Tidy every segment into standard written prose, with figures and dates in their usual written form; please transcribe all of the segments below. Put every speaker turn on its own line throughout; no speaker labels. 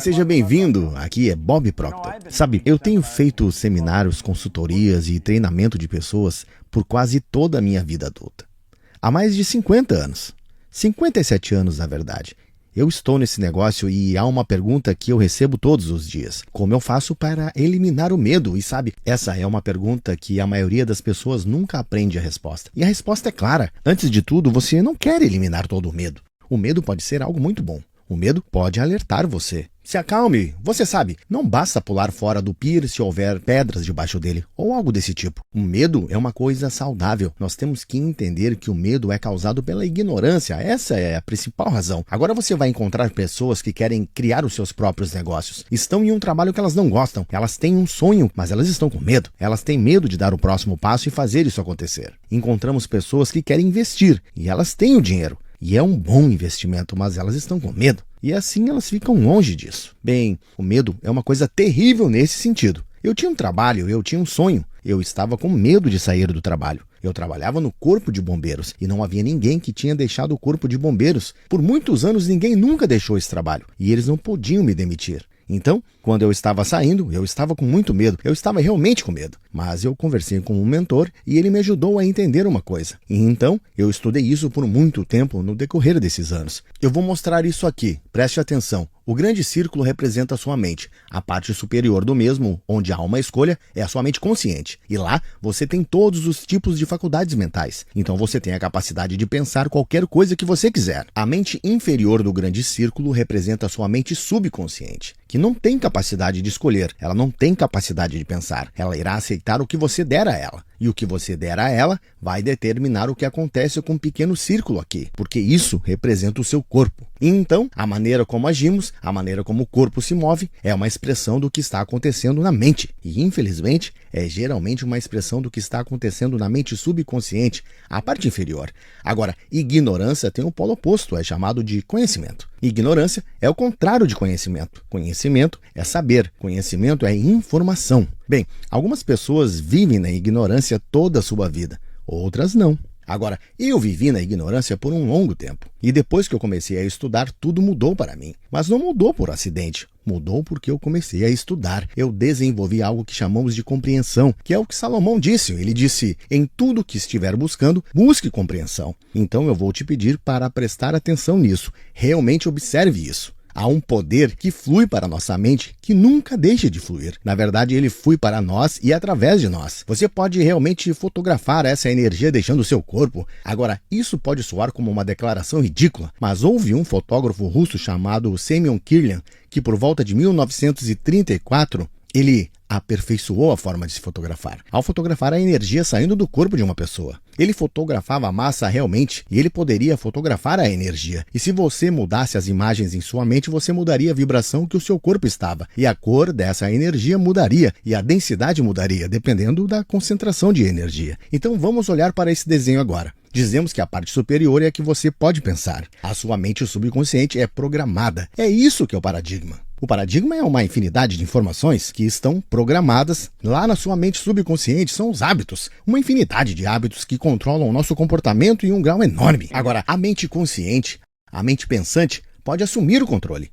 Seja bem-vindo, aqui é Bob Proctor. Sabe, eu tenho feito seminários, consultorias e treinamento de pessoas por quase toda a minha vida adulta. Há mais de 50 anos. 57 anos, na verdade. Eu estou nesse negócio e há uma pergunta que eu recebo todos os dias. Como eu faço para eliminar o medo? E sabe, essa é uma pergunta que a maioria das pessoas nunca aprende a resposta. E a resposta é clara. Antes de tudo, você não quer eliminar todo o medo. O medo pode ser algo muito bom. O medo pode alertar você. Se acalme, você sabe, não basta pular fora do pier se houver pedras debaixo dele, ou algo desse tipo. O medo é uma coisa saudável. Nós temos que entender que o medo é causado pela ignorância. Essa é a principal razão. Agora você vai encontrar pessoas que querem criar os seus próprios negócios. Estão em um trabalho que elas não gostam. Elas têm um sonho, mas elas estão com medo. Elas têm medo de dar o próximo passo e fazer isso acontecer. Encontramos pessoas que querem investir, e elas têm o dinheiro. E é um bom investimento, mas elas estão com medo. E assim elas ficam longe disso. Bem, o medo é uma coisa terrível nesse sentido. Eu tinha um trabalho, eu tinha um sonho. Eu estava com medo de sair do trabalho. Eu trabalhava no corpo de bombeiros e não havia ninguém que tinha deixado o corpo de bombeiros. Por muitos anos ninguém nunca deixou esse trabalho e eles não podiam me demitir. Então, quando eu estava saindo, eu estava com muito medo. Eu estava realmente com medo. Mas eu conversei com um mentor e ele me ajudou a entender uma coisa. E então, eu estudei isso por muito tempo no decorrer desses anos. Eu vou mostrar isso aqui. Preste atenção. O grande círculo representa a sua mente. A parte superior do mesmo, onde há uma escolha, é a sua mente consciente. E lá, você tem todos os tipos de faculdades mentais. Então você tem a capacidade de pensar qualquer coisa que você quiser. A mente inferior do grande círculo representa a sua mente subconsciente, que não tem capacidade de escolher. Ela não tem capacidade de pensar. Ela irá aceitar o que você der a ela. E o que você der a ela vai determinar o que acontece com um pequeno círculo aqui, porque isso representa o seu corpo. E então, a maneira como agimos, a maneira como o corpo se move, é uma expressão do que está acontecendo na mente. E, infelizmente, é geralmente uma expressão do que está acontecendo na mente subconsciente, a parte inferior. Agora, ignorância tem o polo oposto, é chamado de conhecimento. Ignorância é o contrário de conhecimento. Conhecimento é saber, conhecimento é informação. Bem, algumas pessoas vivem na ignorância toda a sua vida, outras não. Agora, eu vivi na ignorância por um longo tempo. E depois que eu comecei a estudar, tudo mudou para mim. Mas não mudou por acidente. Mudou porque eu comecei a estudar. Eu desenvolvi algo que chamamos de compreensão, que é o que Salomão disse. Ele disse, em tudo que estiver buscando, busque compreensão. Então eu vou te pedir para prestar atenção nisso. Realmente observe isso. Há um poder que flui para a nossa mente que nunca deixa de fluir. Na verdade, ele flui para nós e através de nós. Você pode realmente fotografar essa energia deixando o seu corpo. Agora, isso pode soar como uma declaração ridícula, mas houve um fotógrafo russo chamado Semyon Kirlian que por volta de 1934, ele aperfeiçoou a forma de se fotografar, ao fotografar a energia saindo do corpo de uma pessoa. Ele fotografava a massa realmente e ele poderia fotografar a energia. E se você mudasse as imagens em sua mente, você mudaria a vibração que o seu corpo estava. E a cor dessa energia mudaria e a densidade mudaria, dependendo da concentração de energia. Então vamos olhar para esse desenho agora. Dizemos que a parte superior é a que você pode pensar. A sua mente subconsciente é programada. É isso que é o paradigma. O paradigma é uma infinidade de informações que estão programadas lá na sua mente subconsciente, são os hábitos. Uma infinidade de hábitos que controlam o nosso comportamento em um grau enorme. Agora, a mente consciente, a mente pensante, pode assumir o controle.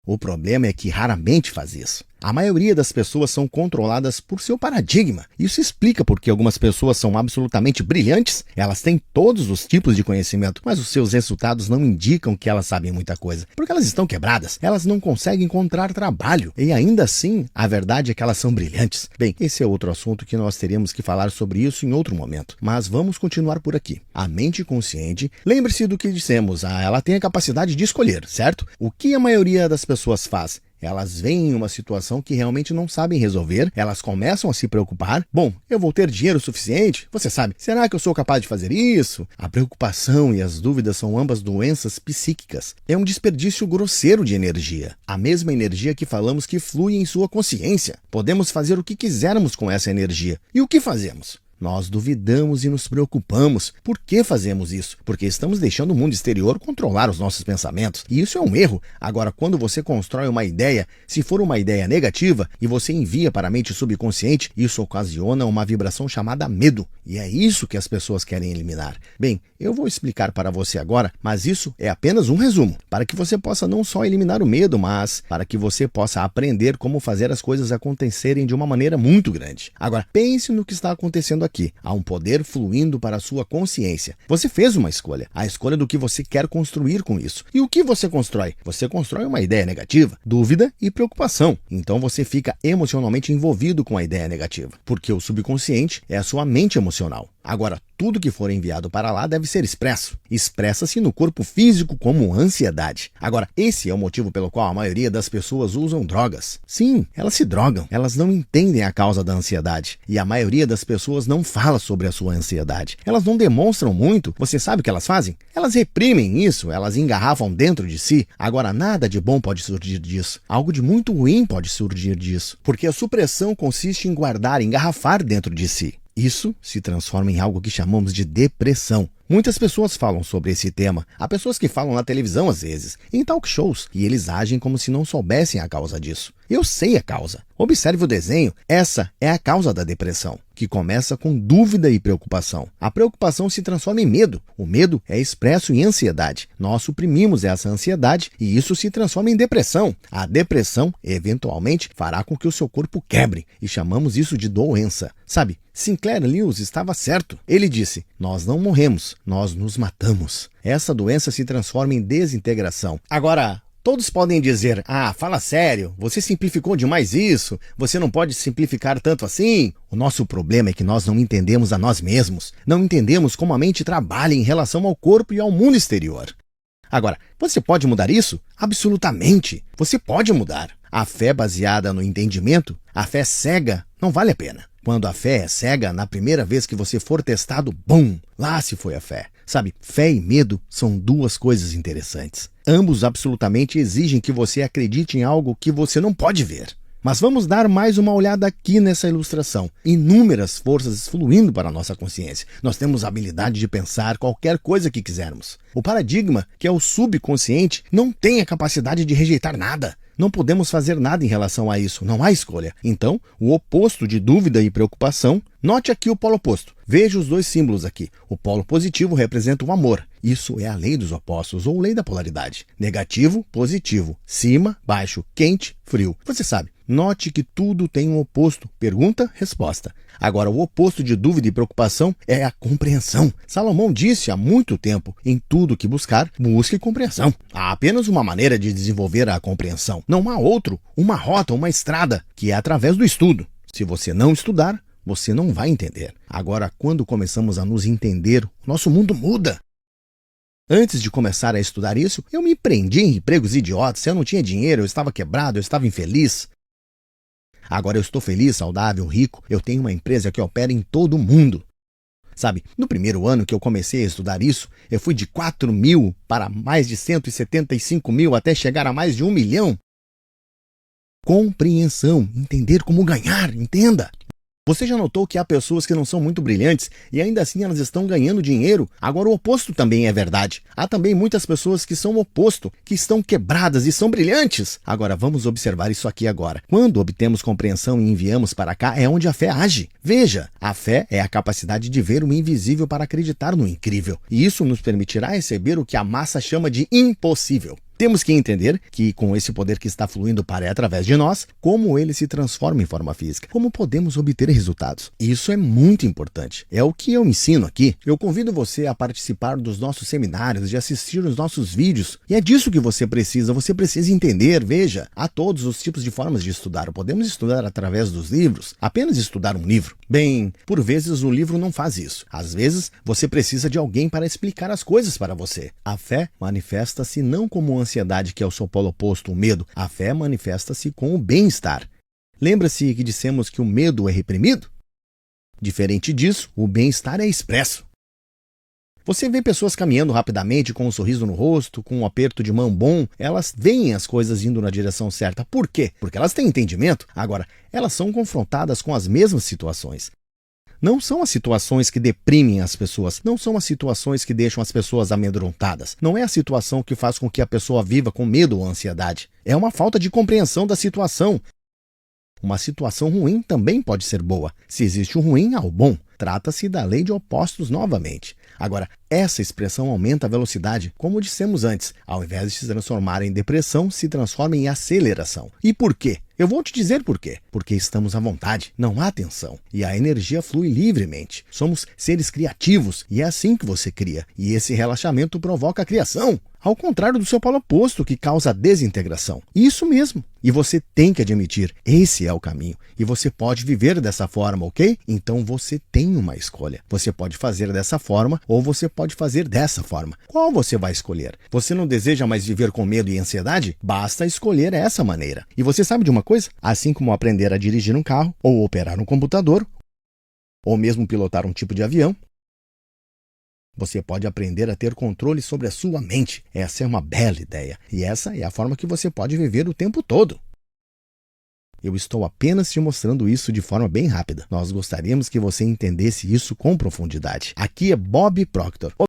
O problema é que raramente faz isso. A maioria das pessoas são controladas por seu paradigma. Isso explica porque algumas pessoas são absolutamente brilhantes, elas têm todos os tipos de conhecimento, mas os seus resultados não indicam que elas sabem muita coisa, porque elas estão quebradas, elas não conseguem encontrar trabalho, e ainda assim, a verdade é que elas são brilhantes. Bem, esse é outro assunto que nós teríamos que falar sobre isso em outro momento, mas vamos continuar por aqui. A mente consciente, lembre-se do que dissemos, ela tem a capacidade de escolher, certo? O que a maioria das pessoas faz? Elas veem em uma situação que realmente não sabem resolver, elas começam a se preocupar. Bom, eu vou ter dinheiro suficiente? Você sabe, será que eu sou capaz de fazer isso? A preocupação e as dúvidas são ambas doenças psíquicas. É um desperdício grosseiro de energia. A mesma energia que falamos que flui em sua consciência. Podemos fazer o que quisermos com essa energia. E o que fazemos? Nós duvidamos e nos preocupamos. Por que fazemos isso? Porque estamos deixando o mundo exterior controlar os nossos pensamentos. E isso é um erro. Agora, quando você constrói uma ideia, se for uma ideia negativa e você envia para a mente subconsciente, isso ocasiona uma vibração chamada medo. E é isso que as pessoas querem eliminar. Bem, eu vou explicar para você agora, mas isso é apenas um resumo, para que você possa não só eliminar o medo, mas para que você possa aprender como fazer as coisas acontecerem de uma maneira muito grande. Agora, pense no que está acontecendo aqui. Há um poder fluindo para a sua consciência. Você fez uma escolha, a escolha do que você quer construir com isso. E o que você constrói? Você constrói uma ideia negativa, dúvida e preocupação. Então você fica emocionalmente envolvido com a ideia negativa, porque o subconsciente é a sua mente emocional. Agora, tudo que for enviado para lá deve ser expresso. Expressa-se no corpo físico como ansiedade. Agora, esse é o motivo pelo qual a maioria das pessoas usam drogas. Sim, elas se drogam. Elas não entendem a causa da ansiedade. E a maioria das pessoas não fala sobre a sua ansiedade. Elas não demonstram muito. Você sabe o que elas fazem? Elas reprimem isso, elas engarrafam dentro de si. Agora, nada de bom pode surgir disso. Algo de muito ruim pode surgir disso. Porque a supressão consiste em guardar, engarrafar dentro de si. Isso se transforma em algo que chamamos de depressão. Muitas pessoas falam sobre esse tema. Há pessoas que falam na televisão às vezes, em talk shows, e eles agem como se não soubessem a causa disso. Eu sei a causa. Observe o desenho. Essa é a causa da depressão, que começa com dúvida e preocupação. A preocupação se transforma em medo. O medo é expresso em ansiedade. Nós suprimimos essa ansiedade e isso se transforma em depressão. A depressão, eventualmente, fará com que o seu corpo quebre e chamamos isso de doença. Sabe, Sinclair Lewis estava certo. Ele disse, nós não morremos, nós nos matamos. Essa doença se transforma em desintegração. Agora, todos podem dizer, fala sério, você simplificou demais isso, você não pode simplificar tanto assim. O nosso problema é que nós não entendemos a nós mesmos, não entendemos como a mente trabalha em relação ao corpo e ao mundo exterior. Agora, você pode mudar isso? Absolutamente, você pode mudar. A fé baseada no entendimento, a fé cega, não vale a pena. Quando a fé é cega, na primeira vez que você for testado, bum, lá se foi a fé. Sabe, fé e medo são duas coisas interessantes. Ambos absolutamente exigem que você acredite em algo que você não pode ver. Mas vamos dar mais uma olhada aqui nessa ilustração. Inúmeras forças fluindo para a nossa consciência. Nós temos a habilidade de pensar qualquer coisa que quisermos. O paradigma, que é o subconsciente, não tem a capacidade de rejeitar nada. Não podemos fazer nada em relação a isso, não há escolha. Então, o oposto de dúvida e preocupação, note aqui o polo oposto. Veja os dois símbolos aqui. O polo positivo representa o amor. Isso é a lei dos opostos, ou lei da polaridade. Negativo, positivo. Cima, baixo, quente, frio. Você sabe, note que tudo tem um oposto. Pergunta, resposta. Agora, o oposto de dúvida e preocupação é a compreensão. Salomão disse há muito tempo, em tudo que buscar, busque compreensão. Há apenas uma maneira de desenvolver a compreensão. Não há uma rota, uma estrada, que é através do estudo. Se você não estudar, você não vai entender. Agora, quando começamos a nos entender, o nosso mundo muda. Antes de começar a estudar isso, eu me prendi em empregos idiotas, eu não tinha dinheiro, eu estava quebrado, eu estava infeliz. Agora eu estou feliz, saudável, rico, eu tenho uma empresa que opera em todo o mundo. Sabe, no primeiro ano que eu comecei a estudar isso, eu fui de 4.000 para mais de 175.000 até chegar a mais de 1 milhão. Compreensão, entender como ganhar, entenda. Você já notou que há pessoas que não são muito brilhantes e ainda assim elas estão ganhando dinheiro? Agora o oposto também é verdade. Há também muitas pessoas que são o oposto, que estão quebradas e são brilhantes. Agora vamos observar isso aqui agora. Quando obtemos compreensão e enviamos para cá é onde a fé age. Veja, a fé é a capacidade de ver o invisível para acreditar no incrível. E isso nos permitirá receber o que a massa chama de impossível. Temos que entender que, com esse poder que está fluindo para e através de nós, como ele se transforma em forma física, como podemos obter resultados. Isso é muito importante. É o que eu ensino aqui. Eu convido você a participar dos nossos seminários, de assistir os nossos vídeos. E é disso que você precisa entender. Veja, há todos os tipos de formas de estudar. Podemos estudar através dos livros, apenas estudar um livro. Bem, por vezes o livro não faz isso. Às vezes, você precisa de alguém para explicar as coisas para você. A fé manifesta-se não como ansiedade, que é o seu polo oposto, o medo. A fé manifesta-se com o bem-estar. Lembra-se que dissemos que o medo é reprimido? Diferente disso, o bem-estar é expresso. Você vê pessoas caminhando rapidamente com um sorriso no rosto, com um aperto de mão bom, elas veem as coisas indo na direção certa. Por quê? Porque elas têm entendimento. Agora, elas são confrontadas com as mesmas situações. não são as situações que deprimem as pessoas, não são as situações que deixam as pessoas amedrontadas, não é a situação que faz com que a pessoa viva com medo ou ansiedade. É uma falta de compreensão da situação. Uma situação ruim também pode ser boa. Se existe o ruim, há o bom. Trata-se da lei de opostos novamente. Agora, essa expressão aumenta a velocidade, como dissemos antes. Ao invés de se transformar em depressão, se transforma em aceleração. E por quê? Eu vou te dizer por quê. Porque estamos à vontade, não há tensão. E a energia flui livremente. Somos seres criativos e é assim que você cria. E esse relaxamento provoca a criação. Ao contrário do seu polo oposto, que causa a desintegração. Isso mesmo. E você tem que admitir, esse é o caminho. E você pode viver dessa forma, ok? Então você tem uma escolha. Você pode fazer dessa forma ou você pode fazer dessa forma. Qual você vai escolher? Você não deseja mais viver com medo e ansiedade? Basta escolher essa maneira. E você sabe de uma coisa? Assim como aprender a dirigir um carro, ou operar um computador, ou mesmo pilotar um tipo de avião, você pode aprender a ter controle sobre a sua mente. Essa é uma bela ideia. E essa é a forma que você pode viver o tempo todo. Eu estou apenas te mostrando isso de forma bem rápida. Nós gostaríamos que você entendesse isso com profundidade. Aqui é Bob Proctor.